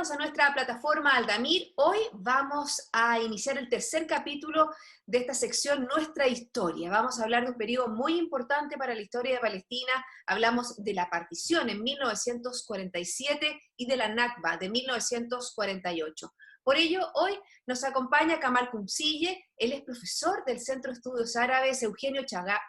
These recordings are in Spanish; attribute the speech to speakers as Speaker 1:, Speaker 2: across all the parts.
Speaker 1: Bienvenidos a nuestra plataforma Aldamir. Hoy vamos a iniciar el tercer capítulo de esta sección Nuestra Historia. Vamos a hablar de un periodo muy importante para la historia de Palestina. Hablamos de la partición en 1947 y de la Nakba de 1948. Por ello, hoy nos acompaña Kamal Kumsille. Él es profesor del Centro de Estudios Árabes Eugenio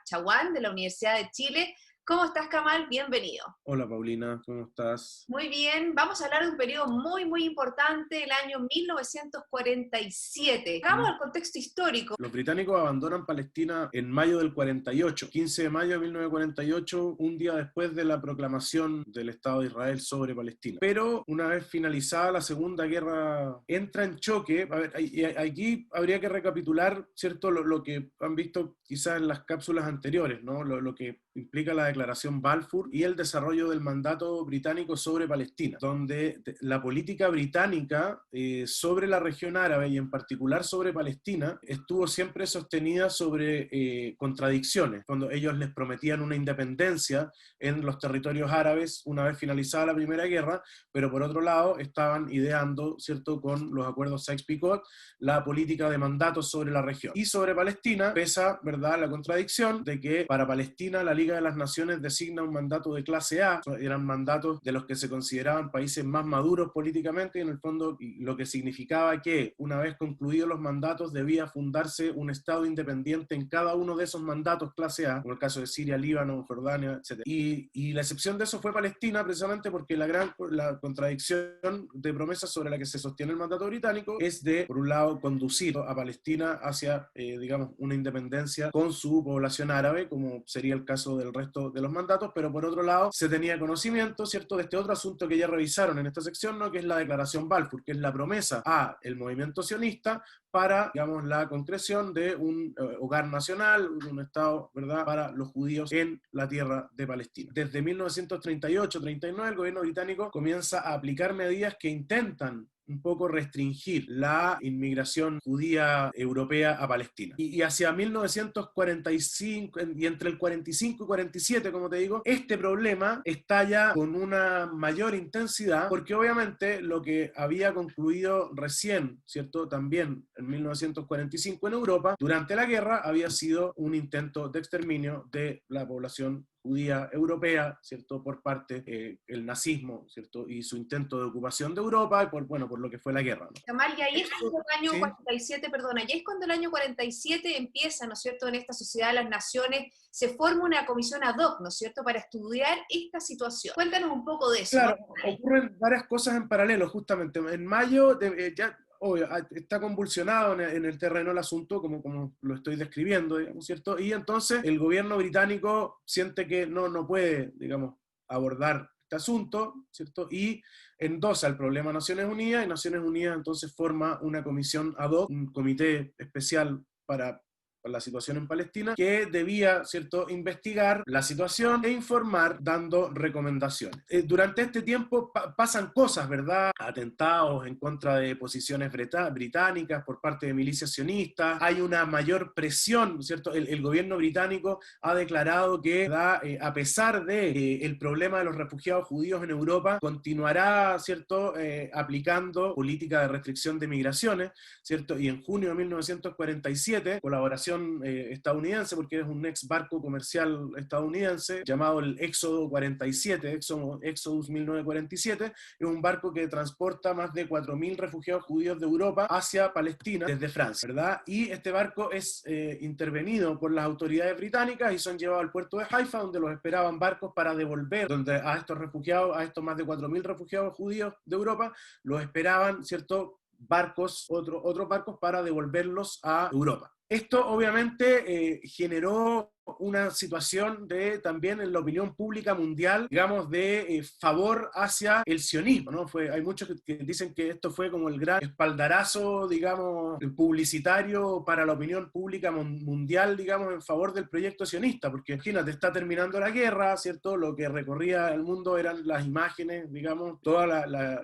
Speaker 1: Chaguán de la Universidad de Chile. ¿Cómo estás, Kamal? Bienvenido.
Speaker 2: Hola, Paulina, ¿cómo estás?
Speaker 1: Muy bien, vamos a hablar de un periodo muy importante, el año 1947. Vamos al contexto histórico.
Speaker 2: Los británicos abandonan Palestina en mayo del 48, 15 de mayo de 1948, un día después de la proclamación del Estado de Israel sobre Palestina. Pero una vez finalizada la Segunda Guerra, entra en choque. A ver, aquí habría que recapitular, ¿cierto?, lo que han visto quizás en las cápsulas anteriores, ¿no? Lo que implica la Declaración Balfour y el desarrollo del mandato británico sobre Palestina, donde la política británica sobre la región árabe y en particular sobre Palestina estuvo siempre sostenida sobre contradicciones, cuando ellos les prometían una independencia en los territorios árabes una vez finalizada la Primera Guerra, pero por otro lado estaban ideando, ¿cierto?, con los acuerdos Sykes-Picot, la política de mandatos sobre la región. Y sobre Palestina pesa, ¿verdad?, la contradicción de que para Palestina la Liga de las Naciones designa un mandato de clase A, eran mandatos de los que se consideraban países más maduros políticamente, y en el fondo lo que significaba que una vez concluidos los mandatos debía fundarse un Estado independiente en cada uno de esos mandatos clase A, como el caso de Siria, Líbano, Jordania, etc. Y la excepción de eso fue Palestina, precisamente porque la contradicción de promesas sobre la que se sostiene el mandato británico es de, por un lado, conducir a Palestina hacia, digamos, una independencia con su población árabe, como sería el caso del resto de los mandatos, pero por otro lado se tenía conocimiento, ¿cierto?, de este otro asunto que ya revisaron en esta sección, ¿no?, que es la Declaración Balfour, que es la promesa a el movimiento sionista para, digamos, la concreción de un hogar nacional, un Estado, ¿verdad?, para los judíos en la tierra de Palestina. Desde 1938-39 el gobierno británico comienza a aplicar medidas que intentan un poco restringir la inmigración judía europea a Palestina. Y hacia 1945, y entre el 45 y 47, como te digo, este problema estalla con una mayor intensidad, porque obviamente lo que había concluido recién, ¿cierto?, también en 1945 en Europa, durante la guerra, había sido un intento de exterminio de la población judía europea, ¿cierto?, por parte del nazismo, ¿cierto?, y su intento de ocupación de Europa, y por lo que fue la guerra, ¿no?
Speaker 1: Kamal, y ahí es cuando el año
Speaker 2: Sí.
Speaker 1: 47, perdona, y es cuando el año 47 empieza, ¿no es cierto?, en esta Sociedad de las Naciones, se forma una comisión ad hoc, ¿no es cierto?, para estudiar esta situación. Cuéntanos un poco de eso.
Speaker 2: Claro,
Speaker 1: ¿no?
Speaker 2: ocurren varias cosas en paralelo, justamente. En mayo, ya obvio, está convulsionado en el terreno el asunto, como lo estoy describiendo, digamos, ¿cierto? Y entonces el gobierno británico siente que no puede, digamos, abordar este asunto, ¿cierto? Y endosa el problema a Naciones Unidas, y Naciones Unidas entonces forma una comisión ad hoc, un comité especial para la situación en Palestina, que debía, ¿cierto?, investigar la situación e informar dando recomendaciones. Durante este tiempo pasan cosas, ¿verdad? Atentados en contra de posiciones británicas por parte de milicias sionistas, hay una mayor presión, ¿cierto? El gobierno británico ha declarado que, a pesar de el problema de los refugiados judíos en Europa, continuará, ¿cierto?, aplicando política de restricción de migraciones, ¿cierto? Y en junio de 1947, colaboración estadounidense, porque es un ex barco comercial estadounidense llamado el Éxodo 47, Exodus 1947, es un barco que transporta más de 4.000 refugiados judíos de Europa hacia Palestina desde Francia, ¿verdad? Y este barco es intervenido por las autoridades británicas y son llevados al puerto de Haifa, donde los esperaban barcos para devolver, donde a estos refugiados, a estos más de 4.000 refugiados judíos de Europa, los esperaban, ¿cierto?, otros barcos para devolverlos a Europa. Esto obviamente generó una situación también en la opinión pública mundial, digamos, de favor hacia el sionismo, ¿no? Hay muchos que dicen que esto fue como el gran espaldarazo, digamos, publicitario para la opinión pública mundial, digamos, en favor del proyecto sionista, porque imagínate, está terminando la guerra, ¿cierto? Lo que recorría el mundo eran las imágenes, digamos,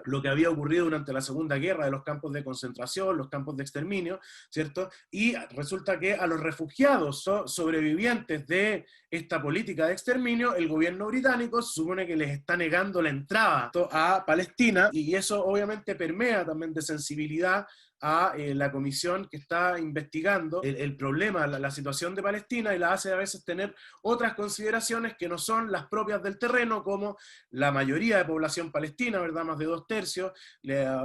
Speaker 2: lo que había ocurrido durante la Segunda Guerra, de los campos de concentración, los campos de exterminio, ¿cierto? Y resulta que a los refugiados sobrevivientes remanentes de esta política de exterminio, el gobierno británico se supone que les está negando la entrada a Palestina, y eso obviamente permea también de sensibilidad a la comisión que está investigando el problema, la situación de Palestina, y la hace a veces tener otras consideraciones que no son las propias del terreno, como la mayoría de población palestina, ¿verdad? Más de 2/3,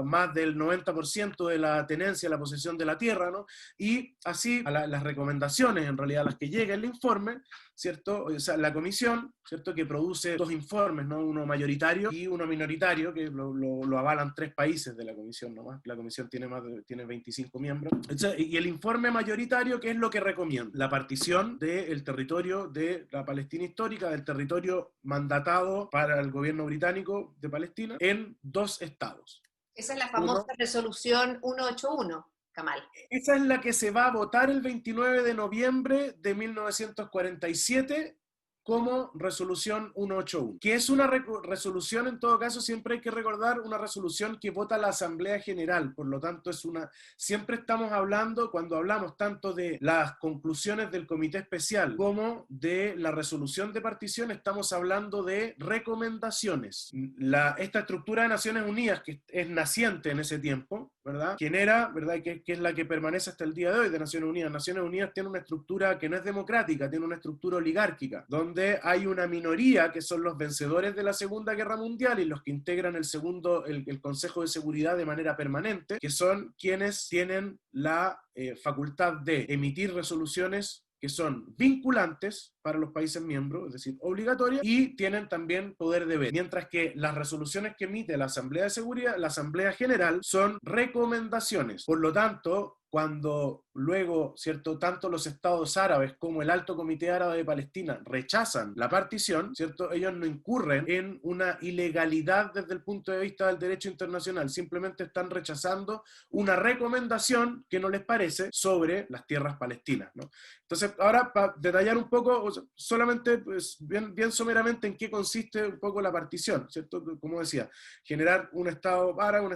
Speaker 2: más del 90% de la tenencia, la posesión de la tierra, ¿no? Y así las recomendaciones, en realidad, a las que llega el informe, ¿cierto? O sea, la comisión, ¿cierto? Que produce dos informes, ¿no? Uno mayoritario y uno minoritario, que lo avalan 3 países de la comisión nomás. La comisión tiene 25 miembros. Y el informe mayoritario, ¿qué es lo que recomienda? La partición del territorio de la Palestina histórica, del territorio mandatado para el gobierno británico de Palestina, en 2 estados.
Speaker 1: Esa es la famosa resolución 181. Kamal.
Speaker 2: Esa es la que se va a votar el 29 de noviembre de 1947 como resolución 181, que es una resolución, en todo caso, siempre hay que recordar, una resolución que vota la Asamblea General, por lo tanto siempre estamos hablando, cuando hablamos tanto de las conclusiones del Comité Especial como de la resolución de partición, estamos hablando de recomendaciones. Esta estructura de Naciones Unidas, que es naciente en ese tiempo, ¿verdad? ¿Quién era, verdad? Que es la que permanece hasta el día de hoy de Naciones Unidas. Naciones Unidas tiene una estructura que no es democrática, tiene una estructura oligárquica, donde hay una minoría que son los vencedores de la Segunda Guerra Mundial y los que integran el Consejo de Seguridad de manera permanente, que son quienes tienen la facultad de emitir resoluciones que son vinculantes para los países miembros, es decir, obligatorias, y tienen también poder de veto. Mientras que las resoluciones que emite la Asamblea de Seguridad, la Asamblea General, son recomendaciones. Por lo tanto, cuando luego, ¿cierto?, tanto los estados árabes como el Alto Comité Árabe de Palestina rechazan la partición, ¿cierto?, ellos no incurren en una ilegalidad desde el punto de vista del derecho internacional, simplemente están rechazando una recomendación que no les parece sobre las tierras palestinas, ¿no? Entonces, ahora, para detallar un poco, solamente, pues, bien someramente, en qué consiste un poco la partición, ¿cierto? Como decía, generar un Estado árabe, un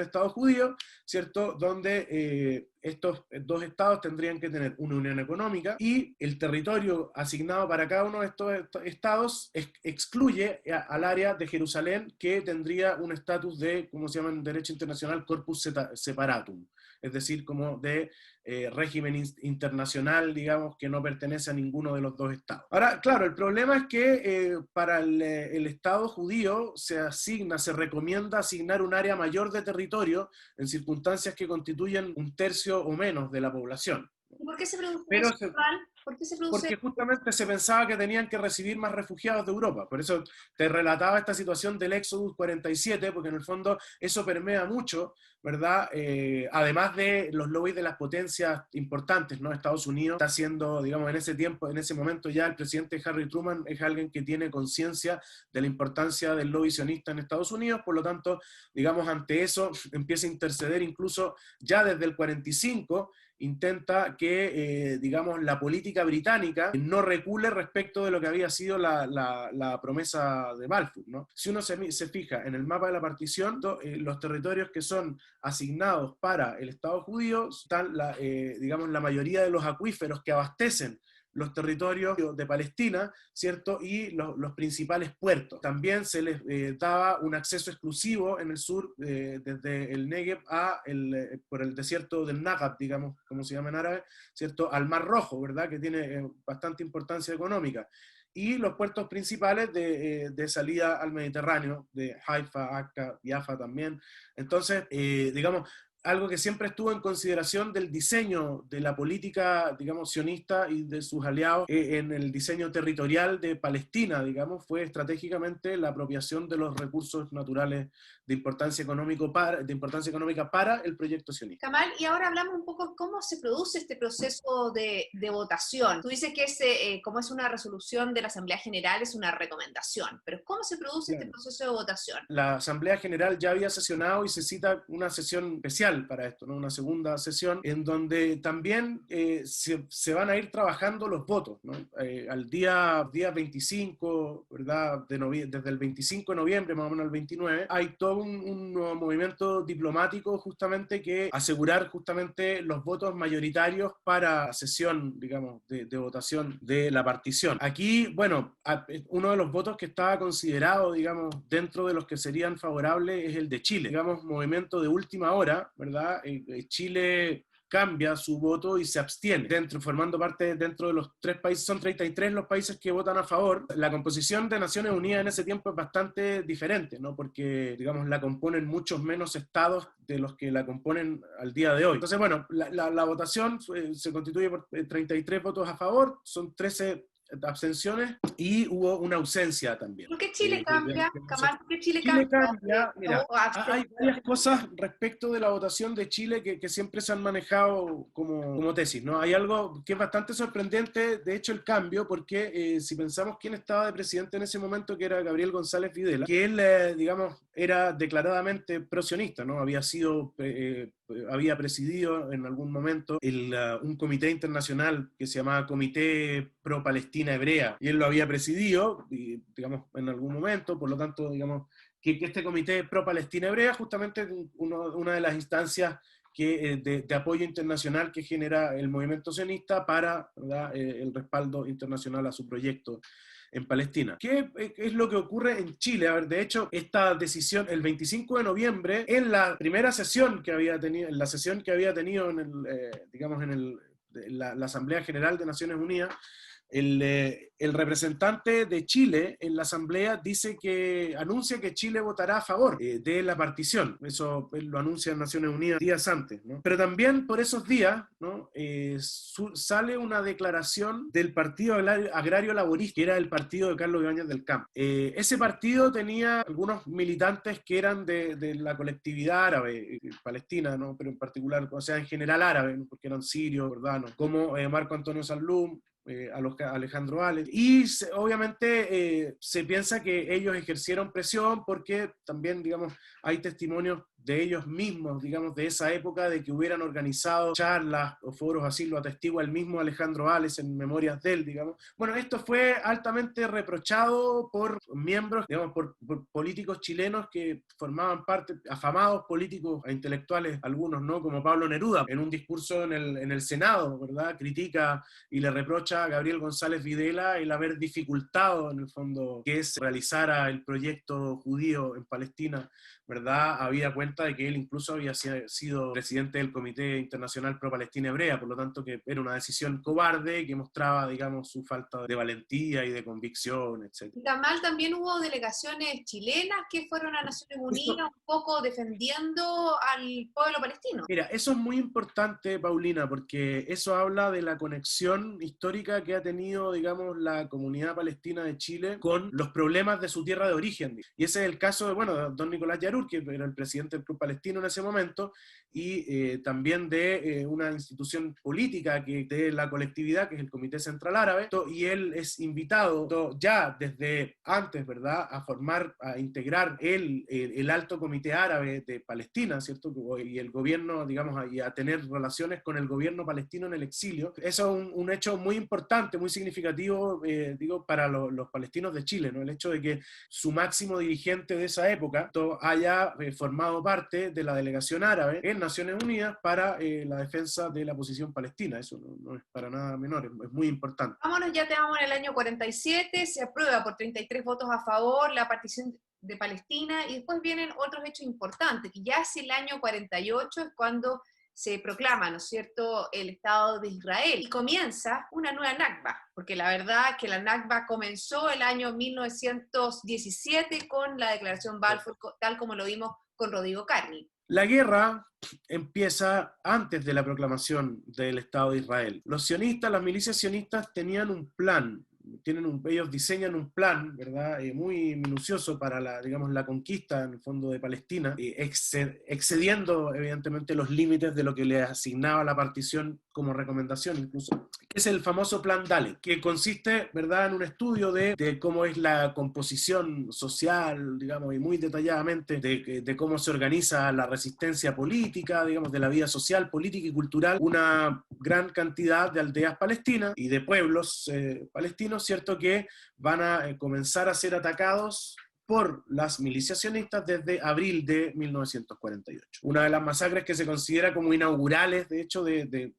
Speaker 2: Estado judío, ¿cierto?, donde estos 2 estados tendrían que tener una unión económica, y el territorio asignado para cada uno de estos estados excluye al área de Jerusalén, que tendría un estatus de, como se llama en derecho internacional, corpus separatum, es decir, como de régimen internacional, digamos, que no pertenece a ninguno de los 2 estados. Ahora, claro, el problema es que para el Estado judío se recomienda asignar un área mayor de territorio en circunstancias que constituyen 1/3 o menos de la población.
Speaker 1: ¿Y por qué se produce
Speaker 2: Pero
Speaker 1: eso, Kamal? ¿Por qué se produce?
Speaker 2: Porque justamente se pensaba que tenían que recibir más refugiados de Europa. Por eso te relataba esta situación del Éxodo 47, porque en el fondo eso permea mucho, ¿verdad? Además de los lobbies de las potencias importantes, ¿no? Estados Unidos está haciendo, digamos, en ese tiempo, en ese momento ya el presidente Harry Truman es alguien que tiene conciencia de la importancia del lobby sionista en Estados Unidos, por lo tanto, digamos, ante eso empieza a interceder incluso ya desde el 45, intenta que, digamos, la política británica no recule respecto de lo que había sido la promesa de Balfour, ¿no? Si uno se fija en el mapa de la partición, los territorios que son asignados para el Estado judío están, digamos, la mayoría de los acuíferos que abastecen los territorios de Palestina, ¿cierto? Y los principales puertos. También se les daba un acceso exclusivo en el sur, desde el Negev por el desierto del Negev, digamos, como se llama en árabe, ¿cierto? Al Mar Rojo, ¿verdad? Que tiene bastante importancia económica. Y los puertos principales de salida al Mediterráneo, de Haifa, Akka, Jaffa también. Entonces, digamos, algo que siempre estuvo en consideración del diseño de la política, digamos, sionista y de sus aliados en el diseño territorial de Palestina, digamos, fue estratégicamente la apropiación de los recursos naturales de importancia económica para el proyecto sionista.
Speaker 1: Kamal, y ahora hablamos un poco cómo se produce este proceso de votación. Tú dices que como es una resolución de la Asamblea General, es una recomendación, pero ¿cómo se produce este proceso de votación?
Speaker 2: La Asamblea General ya había sesionado y se cita una sesión especial para esto, ¿no? Una segunda sesión en donde también se van a ir trabajando los votos, ¿no? Al día 25 momento, ¿verdad? Desde el 25 de noviembre, más o menos el 29, hay todo un nuevo movimiento diplomático justamente que asegurar justamente los votos mayoritarios para la sesión, digamos, de votación de la partición. Aquí, bueno, uno de los votos que estaba considerado, digamos, dentro de los que serían favorables es el de Chile, digamos, movimiento de última hora, ¿verdad? Chile cambia su voto y se abstiene, formando parte dentro de los 3 países, son 33 los países que votan a favor. La composición de Naciones Unidas en ese tiempo es bastante diferente, ¿no? Porque, digamos, la componen muchos menos estados de los que la componen al día de hoy. Entonces, bueno, la votación se constituye por 33 votos a favor, son 13 abstenciones y hubo una ausencia también.
Speaker 1: ¿Por qué Chile cambia, Kamal? ¿Por qué Chile
Speaker 2: Chile
Speaker 1: cambia?
Speaker 2: cambia, mira, hay varias cosas respecto de la votación de Chile que siempre se han manejado como tesis, ¿no? Hay algo que es bastante sorprendente, de hecho, el cambio, porque si pensamos quién estaba de presidente en ese momento, que era Gabriel González Videla, que él, digamos, era declaradamente pro-sionista, ¿no? Había presidido en algún momento un comité internacional que se llamaba Comité Pro-Palestina Hebrea, y él lo había presidido, digamos, en algún momento, por lo tanto, digamos, que este comité pro-Palestina Hebrea justamente es una de las instancias de apoyo internacional que genera el movimiento sionista para, ¿verdad?, el respaldo internacional a su proyecto en Palestina. ¿Qué es lo que ocurre en Chile? A ver, de hecho, esta decisión, el 25 de noviembre, en la primera sesión que había tenido, en la sesión que había tenido digamos, la Asamblea General de Naciones Unidas, el representante de Chile en la Asamblea anuncia que Chile votará a favor de la partición. Eso lo anuncia en Naciones Unidas días antes, ¿no? Pero también por esos días, ¿no?, sale una declaración del Partido Agrario Laborista, que era el partido de Carlos Ibáñez del Campo. Ese partido tenía algunos militantes que eran de la colectividad árabe, palestina, ¿no?, pero en particular, o sea, en general árabe, ¿no?, porque eran sirios, jordanos, como Marco Antonio Salum, Alejandro Ales, y obviamente se piensa que ellos ejercieron presión porque también, digamos, hay testimonios de ellos mismos, digamos, de esa época, de que hubieran organizado charlas o foros, así lo atestigua el mismo Alejandro Ales en memorias de él, digamos. Bueno, esto fue altamente reprochado por miembros, digamos, por políticos chilenos que formaban parte, afamados políticos e intelectuales, algunos, ¿no?, como Pablo Neruda, en un discurso en el Senado, ¿verdad?, critica y le reprocha a Gabriel González Videla el haber dificultado, en el fondo, que se realizara el proyecto judío en Palestina, ¿verdad? Había cuenta de que él incluso había sido presidente del Comité Internacional Pro-Palestina Hebrea, por lo tanto que era una decisión cobarde que mostraba, digamos, su falta de valentía y de convicción, etc.
Speaker 1: En Tamal también hubo delegaciones chilenas que fueron a Naciones Unidas un poco defendiendo al pueblo palestino.
Speaker 2: Mira, eso es muy importante, Paulina, porque eso habla de la conexión histórica que ha tenido, digamos, la comunidad palestina de Chile con los problemas de su tierra de origen. Y ese es el caso de, bueno, de don Nicolás Yarur, que era el presidente del Club Palestino en ese momento, y también de una institución política de la colectividad, que es el Comité Central Árabe, y él es invitado ya desde antes, ¿verdad?, a integrar el Alto Comité Árabe de Palestina, ¿cierto?, y el gobierno, digamos, y a tener relaciones con el gobierno palestino en el exilio. Eso es un hecho muy importante, muy significativo, digo, para los palestinos de Chile, ¿no? El hecho de que su máximo dirigente de esa época haya formado parte de la delegación árabe en Naciones Unidas para la defensa de la posición palestina. Eso no es para nada menor, es muy importante.
Speaker 1: Vámonos, ya tenemos en el año 47, se aprueba por 33 votos a favor la partición de Palestina, y después vienen otros hechos importantes, que ya hacia el año 48 es cuando se proclama, ¿no es cierto?, el Estado de Israel, y comienza una nueva Nakba, porque la verdad es que la Nakba comenzó el año 1917 con la Declaración Balfour, tal como lo vimos con Rodrigo Carni.
Speaker 2: La guerra empieza antes de la proclamación del Estado de Israel. Los sionistas, las milicias sionistas tenían un plan, ellos diseñan un plan, ¿verdad?, muy minucioso para digamos, la conquista, en el fondo, de Palestina, excediendo evidentemente los límites de lo que le asignaba la partición como recomendación incluso, que es el famoso Plan Dale, que consiste, ¿verdad?, en un estudio de cómo es la composición social, digamos, y muy detalladamente de cómo se organiza la resistencia política, digamos, de la vida social, política y cultural, una gran cantidad de aldeas palestinas y de pueblos palestinos, ¿cierto?, que van a comenzar a ser atacados por las milicias sionistas desde abril de 1948. Una de las masacres que se considera como inaugurales, de hecho, de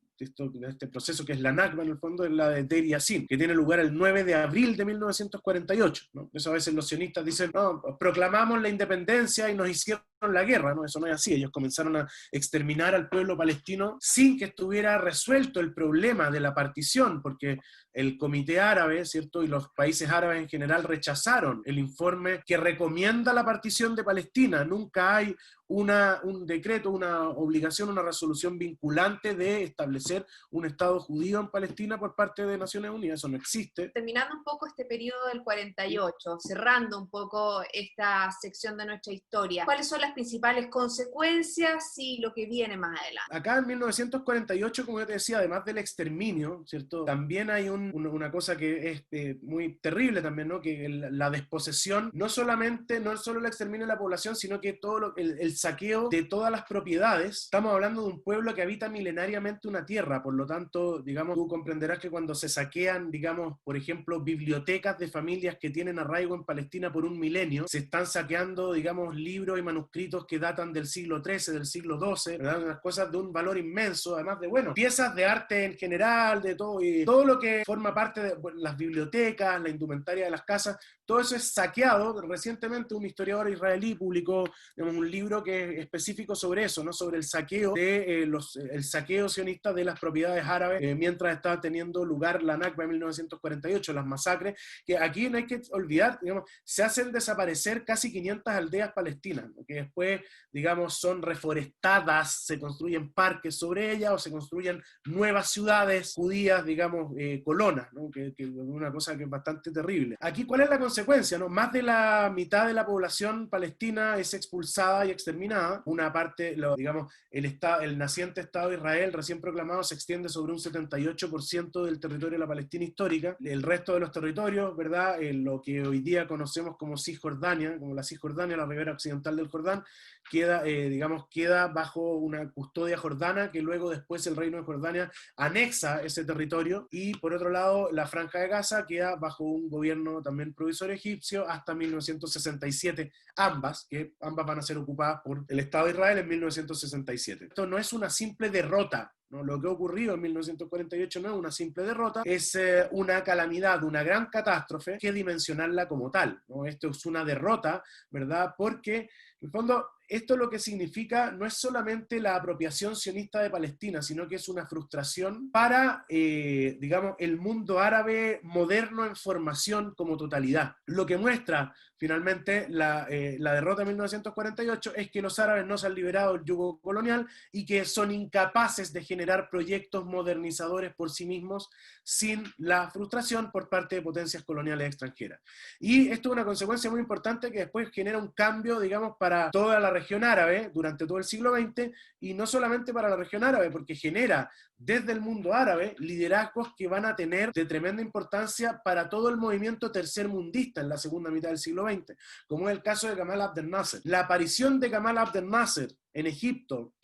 Speaker 2: este proceso que es la Nakba, en el fondo, es la de Deir Yassin, que tiene lugar el 9 de abril de 1948. ¿No? Eso a veces los sionistas dicen, no, proclamamos la independencia y nos hicieron la guerra, ¿no? Eso no es así. Ellos comenzaron a exterminar al pueblo palestino sin que estuviera resuelto el problema de la partición, porque el Comité Árabe, ¿cierto?, y los países árabes en general rechazaron el informe que recomienda la partición de Palestina. Nunca hay un decreto, una obligación, una resolución vinculante de establecer un Estado judío en Palestina por parte de Naciones Unidas. Eso no existe.
Speaker 1: Terminando un poco este periodo del 48, cerrando un poco esta sección de nuestra historia, ¿cuáles son las principales consecuencias y lo que viene más adelante?
Speaker 2: Acá en 1948, como yo te decía, además del exterminio, ¿cierto?, también hay una cosa que es muy terrible también, ¿no?, que la desposesión, no solo el exterminio de la población, sino que todo el saqueo de todas las propiedades. Estamos hablando de un pueblo que habita milenariamente una tierra, por lo tanto, digamos, tú comprenderás que cuando se saquean, digamos, por ejemplo, bibliotecas de familias que tienen arraigo en Palestina por un milenio, se están saqueando, digamos, libros y manuscritos que datan del siglo XIII, del siglo XII, ¿verdad? Unas cosas de un valor inmenso, además de, bueno, piezas de arte en general, de todo, y todo lo que forma parte de las bibliotecas, la indumentaria de las casas, todo eso es saqueado. Recientemente un historiador israelí publicó, digamos, un libro que es específico sobre eso, ¿no?, sobre el saqueo el saqueo sionista de las propiedades árabes mientras estaba teniendo lugar la Nakba en 1948, las masacres, que aquí no hay que olvidar, digamos, se hacen desaparecer casi 500 aldeas palestinas, ¿no?, que después, digamos, son reforestadas, se construyen parques sobre ellas o se construyen nuevas ciudades judías, digamos, colonas, ¿no?, que es una cosa que es bastante terrible. Aquí, ¿cuál es la consecuencia, no? Más de la mitad de la población palestina es expulsada y exterminada. Una parte, digamos, el naciente Estado de Israel recién proclamado se extiende sobre un 78% del territorio de la Palestina histórica. El resto de los territorios, ¿verdad?, lo que hoy día conocemos como Cisjordania, como la Cisjordania, la ribera occidental del Jordán, queda bajo una custodia jordana, que luego después el reino de Jordania anexa ese territorio, y por otro lado la Franja de Gaza queda bajo un gobierno también provisorio egipcio hasta 1967, ambas van a ser ocupadas por el Estado de Israel en 1967. Esto no es una simple derrota, ¿no? Lo que ha ocurrido en 1948 no es una simple derrota, es una calamidad, una gran catástrofe, que dimensionarla como tal, ¿no? Esto es una derrota, ¿verdad? Porque, en el fondo, esto lo que significa no es solamente la apropiación sionista de Palestina, sino que es una frustración para, digamos, el mundo árabe moderno en formación como totalidad. Lo que muestra, finalmente, la derrota de 1948 es que los árabes no se han liberado del yugo colonial y que son incapaces de generar proyectos modernizadores por sí mismos sin la frustración por parte de potencias coloniales extranjeras. Y esto es una consecuencia muy importante que después genera un cambio, digamos, para toda la región árabe durante todo el siglo XX, y no solamente para la región árabe, porque genera desde el mundo árabe liderazgos que van a tener de tremenda importancia para todo el movimiento tercermundista en la segunda mitad del siglo XX, como es el caso de Gamal Abdel Nasser. La aparición de Gamal Abdel Nasser en Egipto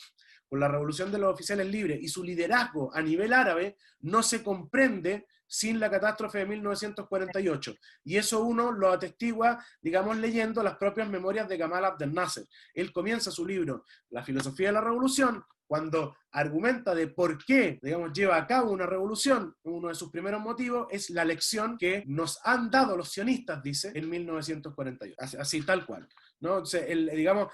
Speaker 2: con la revolución de los oficiales libres y su liderazgo a nivel árabe no se comprende sin la catástrofe de 1948. Y eso uno lo atestigua, digamos, leyendo las propias memorias de Gamal Abdel Nasser. Él comienza su libro, La filosofía de la revolución, cuando argumenta de por qué, digamos, lleva a cabo una revolución. Uno de sus primeros motivos es la lección que nos han dado los sionistas, dice, en 1948. Así tal cual, ¿no? Entonces, digamos,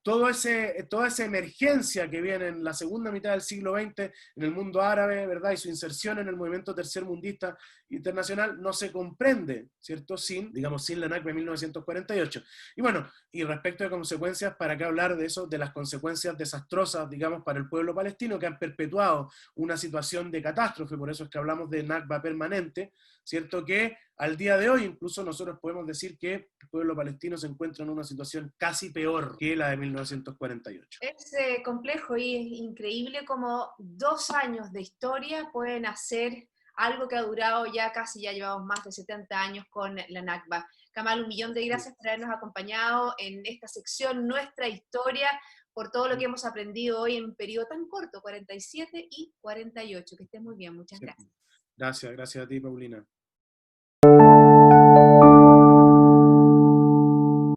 Speaker 2: toda esa emergencia que viene en la segunda mitad del siglo XX en el mundo árabe, ¿verdad?, y su inserción en el movimiento tercermundista internacional no se comprende, ¿cierto?, sin la Nakba de 1948. Y bueno, y respecto de consecuencias, ¿para qué hablar de eso? De las consecuencias desastrosas, digamos, para el pueblo palestino, palestino que han perpetuado una situación de catástrofe, por eso es que hablamos de Nakba permanente, ¿cierto? Que al día de hoy incluso nosotros podemos decir que el pueblo palestino se encuentra en una situación casi peor que la de 1948.
Speaker 1: Es complejo y es increíble cómo 2 años de historia pueden hacer algo que ha durado ya llevamos más de 70 años con la Nakba. Kamal, un millón de gracias por habernos acompañado en esta sección, nuestra historia, por todo lo que hemos aprendido hoy en un periodo tan corto, 47 y 48. Que estés muy bien, muchas gracias.
Speaker 2: Gracias a ti, Paulina.